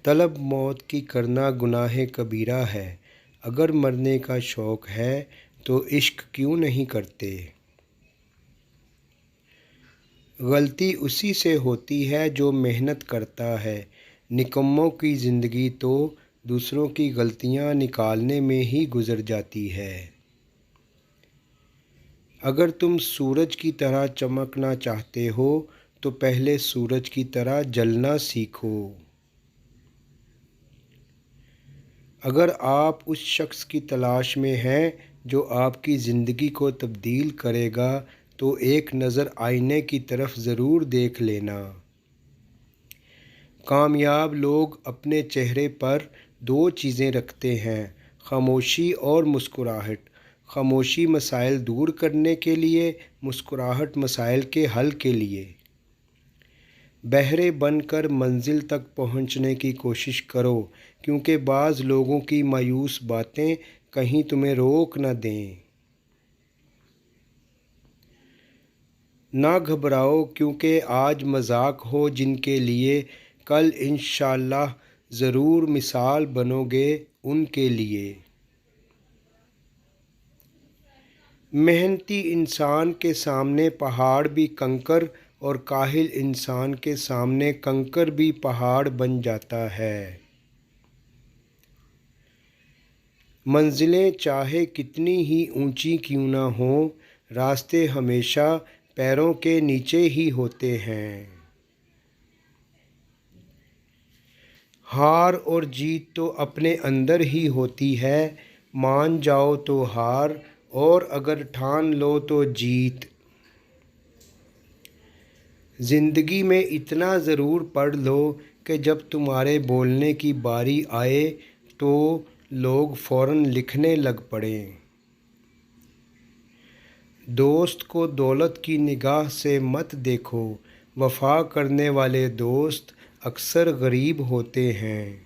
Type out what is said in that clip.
طلب موت کی کرنا گناہ کبیرہ ہے، اگر مرنے کا شوق ہے تو عشق کیوں نہیں کرتے؟ غلطی اسی سے ہوتی ہے جو محنت کرتا ہے، نکموں کی زندگی تو دوسروں کی غلطیاں نکالنے میں ہی گزر جاتی ہے۔ اگر تم سورج کی طرح چمکنا چاہتے ہو تو پہلے سورج کی طرح جلنا سیکھو۔ اگر آپ اس شخص کی تلاش میں ہیں جو آپ کی زندگی کو تبدیل کرے گا تو ایک نظر آئینے کی طرف ضرور دیکھ لینا۔ کامیاب لوگ اپنے چہرے پر دو چیزیں رکھتے ہیں، خاموشی اور مسکراہٹ۔ خاموشی مسائل دور کرنے کے لیے، مسکراہٹ مسائل کے حل کے لیے۔ بہرے بن کر منزل تک پہنچنے کی کوشش کرو، کیونکہ بعض لوگوں کی مایوس باتیں کہیں تمہیں روک نہ دیں۔ نہ گھبراؤ، کیونکہ آج مذاق ہو جن کے لیے کل انشاءاللہ ضرور مثال بنو گے ان کے لیے۔ محنتی انسان کے سامنے پہاڑ بھی کنکر اور کاہل انسان کے سامنے کنکر بھی پہاڑ بن جاتا ہے۔ منزلیں چاہے کتنی ہی اونچی کیوں نہ ہوں، راستے ہمیشہ پیروں کے نیچے ہی ہوتے ہیں۔ ہار اور جیت تو اپنے اندر ہی ہوتی ہے، مان جاؤ تو ہار اور اگر ٹھان لو تو جیت۔ زندگی میں اتنا ضرور پڑھ لو کہ جب تمہارے بولنے کی باری آئے تو لوگ فوراً لکھنے لگ پڑیں۔ دوست کو دولت کی نگاہ سے مت دیکھو، وفا کرنے والے دوست اکثر غریب ہوتے ہیں۔